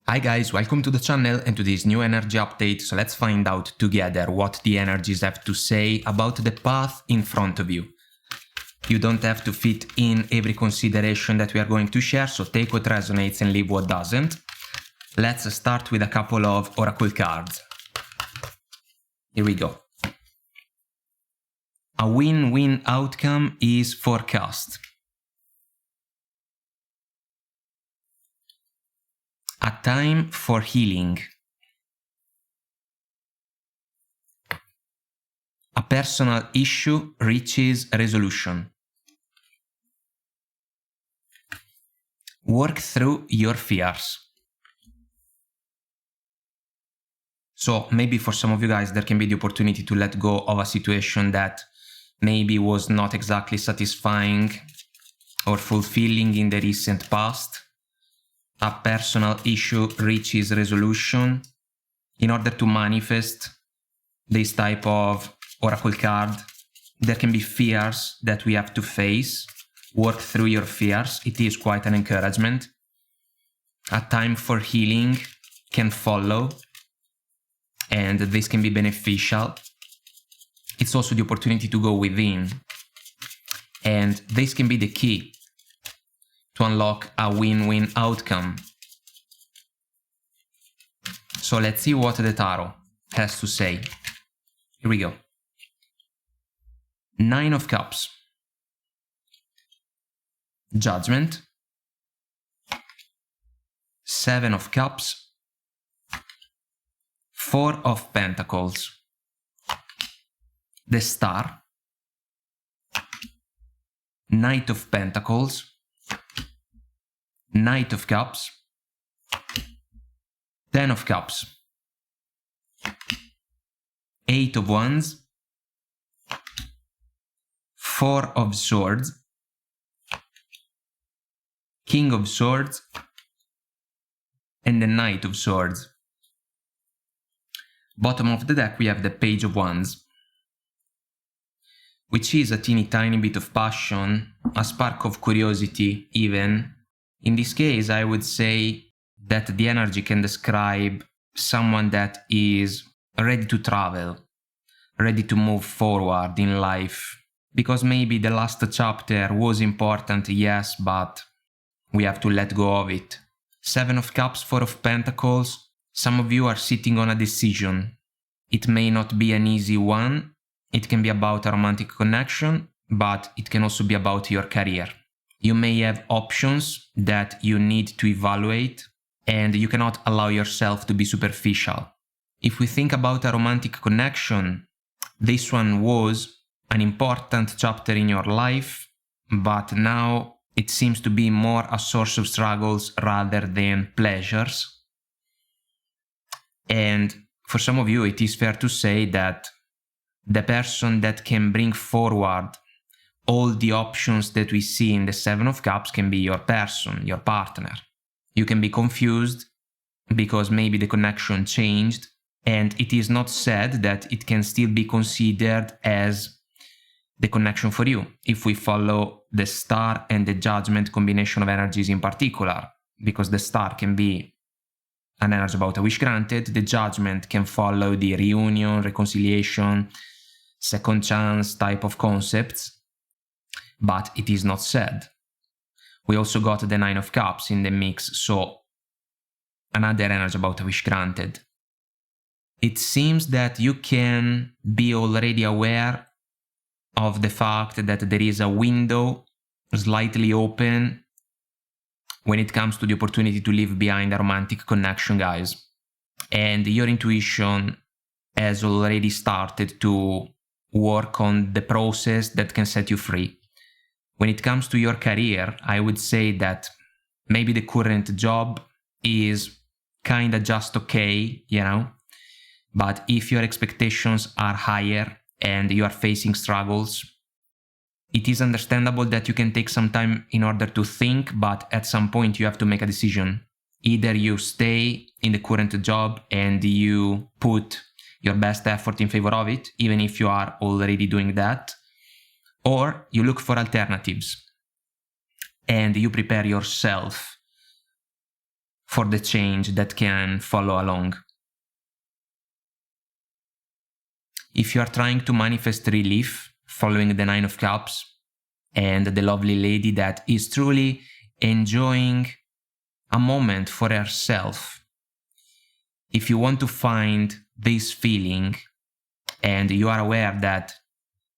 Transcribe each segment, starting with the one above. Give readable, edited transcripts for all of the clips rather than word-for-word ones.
Hi guys, welcome to the channel and to this new energy update. So let's find out together what the energies have to say about the path in front of you. You don't have to fit in every consideration that we are going to share, so take what resonates and leave what doesn't. Let's start with a couple of oracle cards. Here we go. A win-win outcome is forecast. A time for healing. A personal issue reaches a resolution. Work through your fears. So maybe for some of you guys there can be the opportunity to let go of a situation that maybe was not exactly satisfying or fulfilling in the recent past. A personal issue reaches resolution. In order to manifest this type of oracle card, there can be fears that we have to face. Work through your fears. It is quite an encouragement. A time for healing can follow, and this can be beneficial. It's also the opportunity to go within, and this can be the key to unlock a win-win outcome. So let's see what the tarot has to say. Here we go. Nine of Cups. Judgment. Seven of Cups. Four of Pentacles. The Star. Knight of Pentacles. Knight of Cups. Ten of Cups. Eight of Wands. Four of Swords. King of Swords. And the Knight of Swords. Bottom of the deck we have the Page of Wands, which is a teeny tiny bit of passion, a spark of curiosity even. In this case, I would say that the energy can describe someone that is ready to travel, ready to move forward in life. Because maybe the last chapter was important, yes, but we have to let go of it. Seven of Cups, Four of Pentacles. Some of you are sitting on a decision. It may not be an easy one. It can be about a romantic connection, but it can also be about your career. You may have options that you need to evaluate, and you cannot allow yourself to be superficial. If we think about a romantic connection, this one was an important chapter in your life, but now it seems to be more a source of struggles rather than pleasures. And for some of you, it is fair to say that the person that can bring forward all the options that we see in the Seven of Cups can be your person, your partner. You can be confused because maybe the connection changed, and it is not said that it can still be considered as the connection for you if we follow the Star and the Judgment combination of energies in particular, because the Star can be an energy about a wish granted, the Judgment can follow the reunion, reconciliation, second chance type of concepts, but it is not said. We also got the Nine of Cups in the mix, so another energy about a wish granted. It seems that you can be already aware of the fact that there is a window slightly open when it comes to the opportunity to leave behind a romantic connection, guys. And your intuition has already started to work on the process that can set you free. When it comes to your career, I would say that maybe the current job is kinda just okay, you know? But if your expectations are higher and you are facing struggles, it is understandable that you can take some time in order to think, but at some point you have to make a decision. Either you stay in the current job and you put your best effort in favor of it, even if you are already doing that, or you look for alternatives and you prepare yourself for the change that can follow along. If you are trying to manifest relief following the Nine of Cups and the lovely lady that is truly enjoying a moment for herself, if you want to find this feeling and you are aware that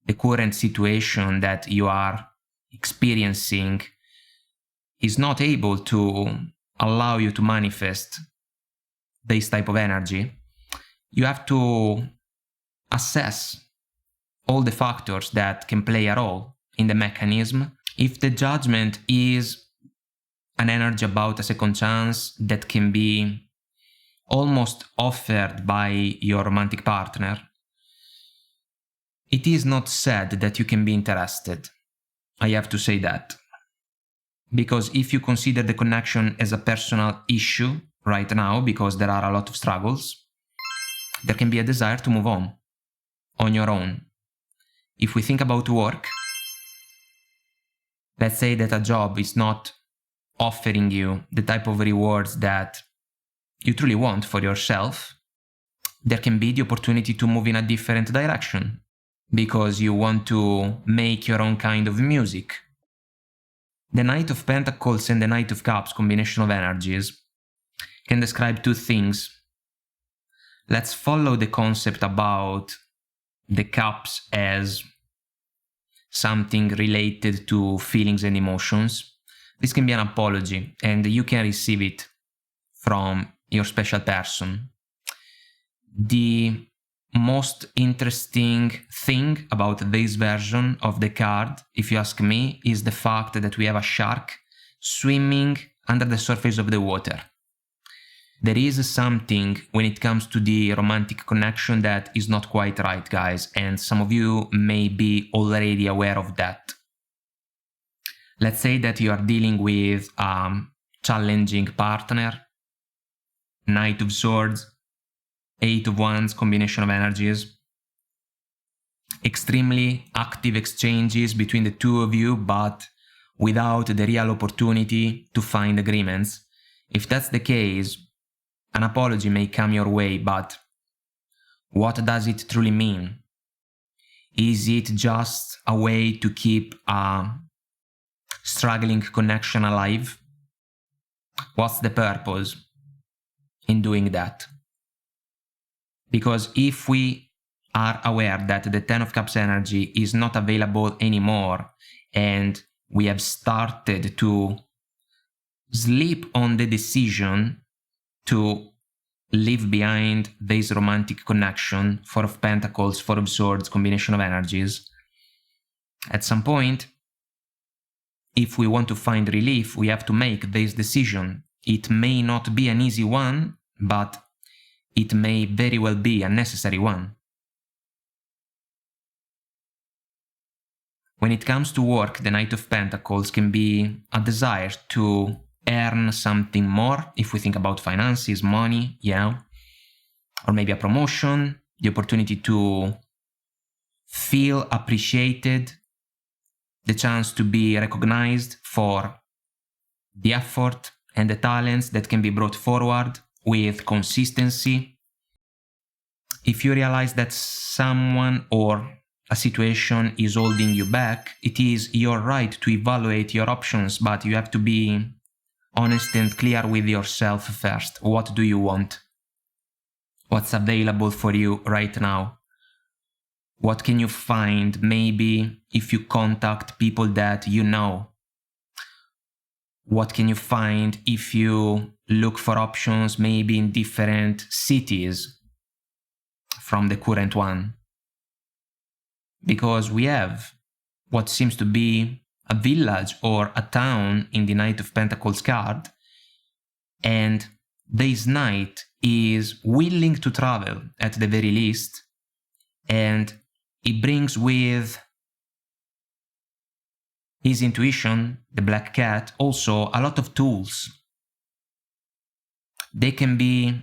the current situation that you are experiencing is not able to allow you to manifest this type of energy, you have to assess all the factors that can play a role in the mechanism. If the judgment is an energy about a second chance that can be almost offered by your romantic partner, it is not said that you can be interested. I have to say that. Because if you consider the connection as a personal issue right now, because there are a lot of struggles, there can be a desire to move on your own. If we think about work, let's say that a job is not offering you the type of rewards that you truly want for yourself, there can be the opportunity to move in a different direction because you want to make your own kind of music. The Knight of Pentacles and the Knight of Cups combination of energies can describe two things. Let's follow the concept about the cups as something related to feelings and emotions. This can be an apology, and you can receive it from your special person. The most interesting thing about this version of the card, if you ask me, is the fact that we have a shark swimming under the surface of the water. There is something when it comes to the romantic connection that is not quite right, guys, and some of you may be already aware of that. Let's say that you are dealing with a challenging partner, Knight of Swords, Eight of Wands combination of energies, extremely active exchanges between the two of you, but without the real opportunity to find agreements. If that's the case, an apology may come your way, but what does it truly mean? Is it just a way to keep a struggling connection alive? What's the purpose in doing that? Because if we are aware that the Ten of Cups energy is not available anymore and we have started to sleep on the decision to leave behind this romantic connection, Four of Pentacles, Four of Swords, combination of energies, at some point, if we want to find relief, we have to make this decision. It may not be an easy one, but it may very well be a necessary one. When it comes to work, the Knight of Pentacles can be a desire to earn something more, if we think about finances, money, or maybe a promotion, the opportunity to feel appreciated, the chance to be recognized for the effort and the talents that can be brought forward with consistency. If you realize that someone or a situation is holding you back, it is your right to evaluate your options, but you have to be honest and clear with yourself first. What do you want? What's available for you right now? What can you find maybe if you contact people that you know? What can you find if you look for options maybe in different cities from the current one? Because we have what seems to be a village or a town in the Knight of Pentacles card, and this knight is willing to travel at the very least, and he brings with his intuition, the black cat, also a lot of tools. They can be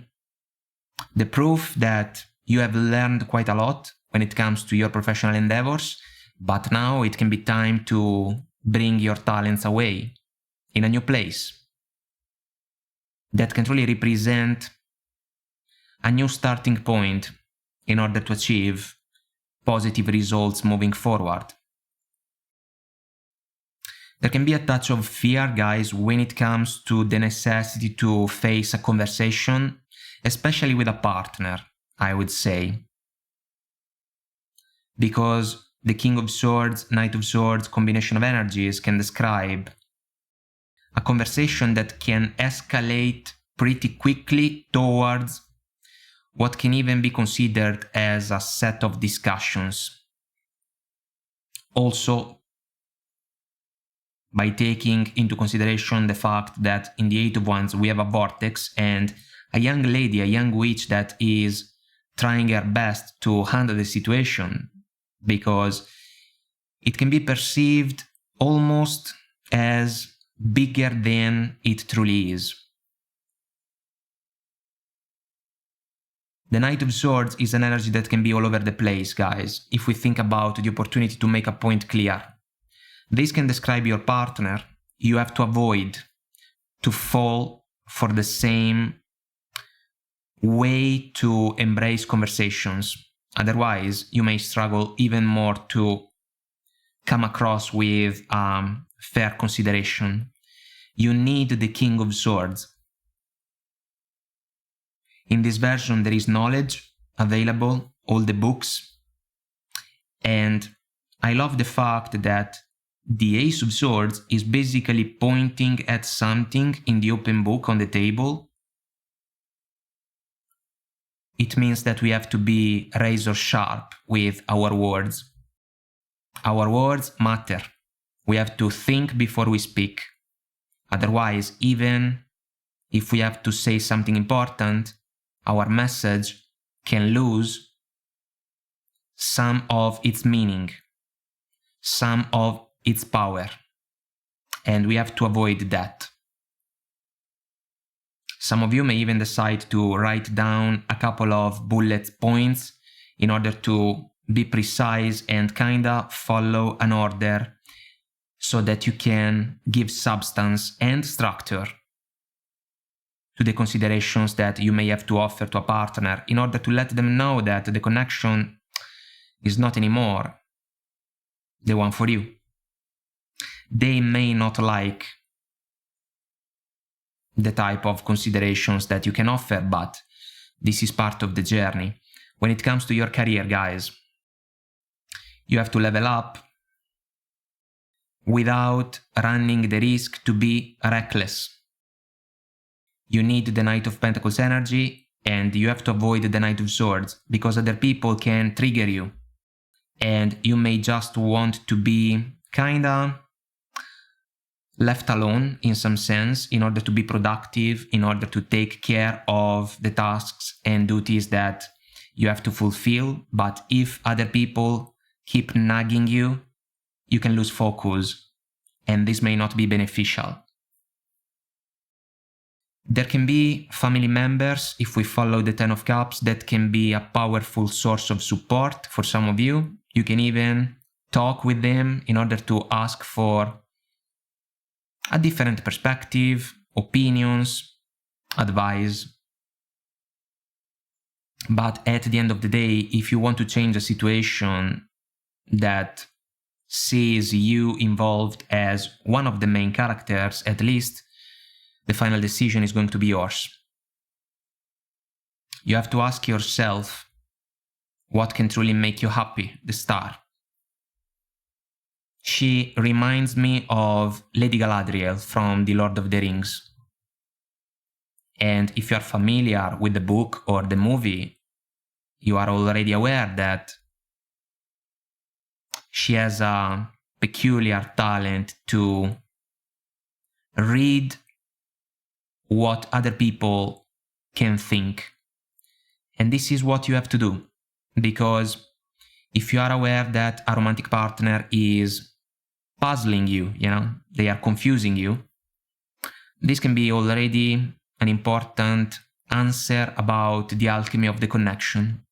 the proof that you have learned quite a lot when it comes to your professional endeavors, but now it can be time to bring your talents away in a new place. that can truly represent a new starting point in order to achieve positive results moving forward. There can be a touch of fear, guys, when it comes to the necessity to face a conversation, especially with a partner, I would say. Because the King of Swords, Knight of Swords combination of energies can describe a conversation that can escalate pretty quickly towards what can even be considered as a set of discussions. Also, by taking into consideration the fact that in the Eight of Wands we have a vortex and a young lady, a young witch that is trying her best to handle the situation, because it can be perceived almost as bigger than it truly is. The Knight of Swords is an energy that can be all over the place, guys, if we think about the opportunity to make a point clear. This can describe your partner. You have to avoid to fall for the same way to embrace conversations. Otherwise, you may struggle even more to come across with fair consideration. You need the King of Swords. In this version, there is knowledge available, all the books, and I love the fact that the Ace of Swords is basically pointing at something in the open book on the table. It means that we have to be razor sharp with our words. Our words matter. We have to think before we speak. Otherwise, even if we have to say something important, our message can lose some of its meaning, some of its power, and we have to avoid that. Some of you may even decide to write down a couple of bullet points in order to be precise and kinda follow an order so that you can give substance and structure to the considerations that you may have to offer to a partner in order to let them know that the connection is not anymore the one for you. They may not like the type of considerations that you can offer, but this is part of the journey. When it comes to your career, guys, you have to level up without running the risk to be reckless. You need the Knight of Pentacles energy, and you have to avoid the Knight of Swords, because other people can trigger you, and you may just want to be kinda left alone in some sense in order to be productive, in order to take care of the tasks and duties that you have to fulfill. But if other people keep nagging you, you can lose focus, and this may not be beneficial. There can be family members, if we follow the Ten of Cups, that can be a powerful source of support for some of you. You can even talk with them in order to ask for a different perspective, opinions, advice. But at the end of the day, if you want to change a situation that sees you involved as one of the main characters, at least, the final decision is going to be yours. You have to ask yourself what can truly make you happy, the star. She reminds me of Lady Galadriel from The Lord of the Rings. And if you are familiar with the book or the movie, you are already aware that she has a peculiar talent to read what other people can think. And this is what you have to do, because if you are aware that a romantic partner is puzzling you, they are confusing you, this can be already an important answer about the alchemy of the connection.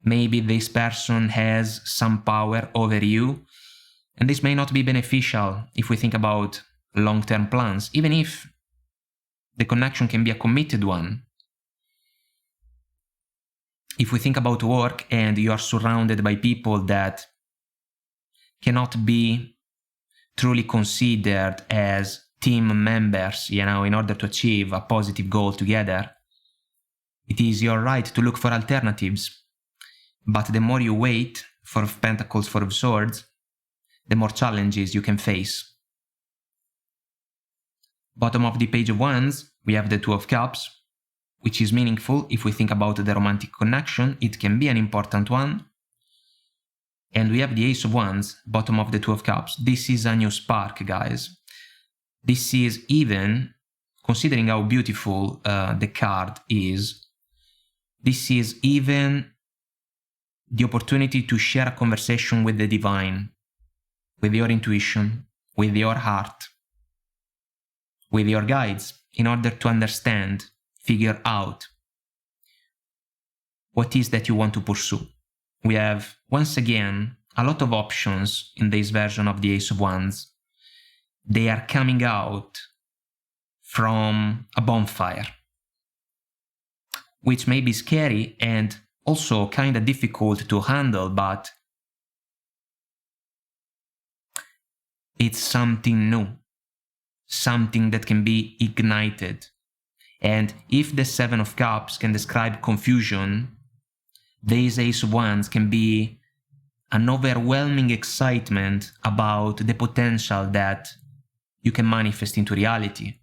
Maybe this person has some power over you, and this may not be beneficial if we think about long-term plans, even if The connection can be a committed one. If we think about work and you are surrounded by people that cannot be truly considered as team members, in order to achieve a positive goal together, it is your right to look for alternatives. But the more you wait, 4 of Pentacles, 4 of Swords, the more challenges you can face. Bottom of the Page of Wands, we have the 2 of Cups, which is meaningful if we think about the romantic connection. It can be an important one. And we have the Ace of Wands, bottom of the 2 of Cups. This is a new spark, guys. This is, even considering how beautiful the card is, this is even the opportunity to share a conversation with the divine, with your intuition, with your heart, with your guides, in order to understand, figure out what is that you want to pursue. We have, once again, a lot of options in this version of the Ace of Wands. They are coming out from a bonfire, which may be scary and also kind of difficult to handle, but it's something new, something that can be ignited. And if the 7 of Cups can describe confusion, this Ace of Wands can be an overwhelming excitement about the potential that you can manifest into reality.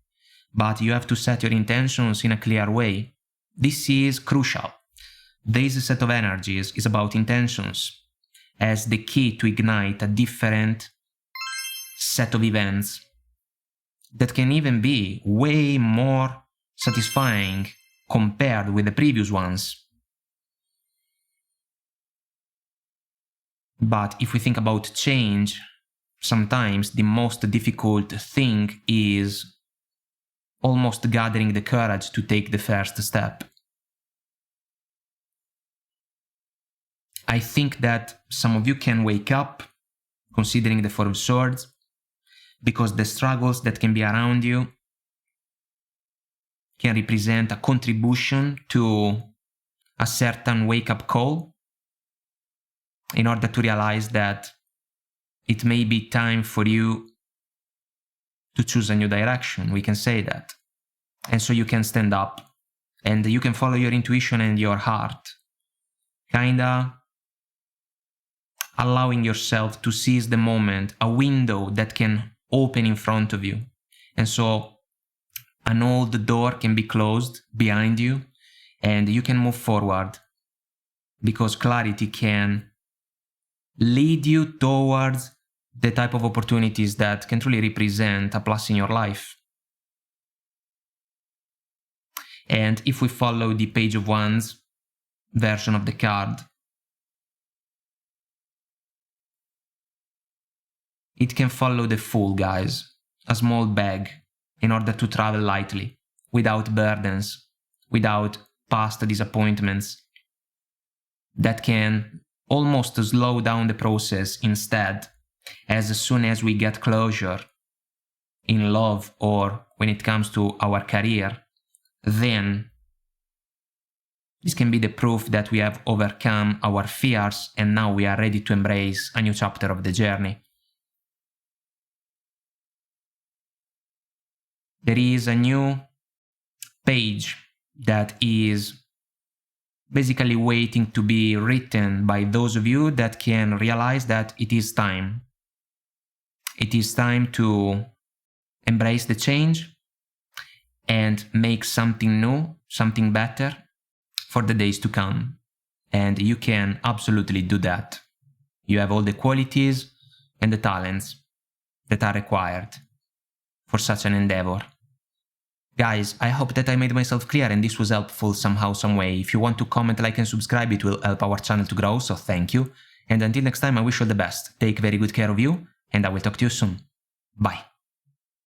But you have to set your intentions in a clear way. This is crucial. This set of energies is about intentions as the key to ignite a different set of events that can even be way more satisfying compared with the previous ones. But if we think about change, sometimes the most difficult thing is almost gathering the courage to take the first step. I think that some of you can wake up, considering the 4 of Swords, because the struggles that can be around you can represent a contribution to a certain wake-up call, in order to realize that it may be time for you to choose a new direction, we can say that. And so you can stand up and you can follow your intuition and your heart, kinda allowing yourself to seize the moment, a window that can open in front of you. And so an old door can be closed behind you and you can move forward, because clarity can lead you towards the type of opportunities that can truly represent a plus in your life. And if we follow the Page of Wands version of the card, it can follow the Fool, guys, a small bag in order to travel lightly, without burdens, without past disappointments, that can almost slow down the process. Instead, as soon as we get closure in love or when it comes to our career, then this can be the proof that we have overcome our fears and now we are ready to embrace a new chapter of the journey. There is a new page that is basically waiting to be written by those of you that can realize that it is time. It is time to embrace the change and make something new, something better for the days to come. And you can absolutely do that. You have all the qualities and the talents that are required for such an endeavor. Guys, I hope that I made myself clear and this was helpful somehow, some way. If you want to comment, like and subscribe, it will help our channel to grow, so thank you. And until next time, I wish you all the best. Take very good care of you, and I will talk to you soon. Bye.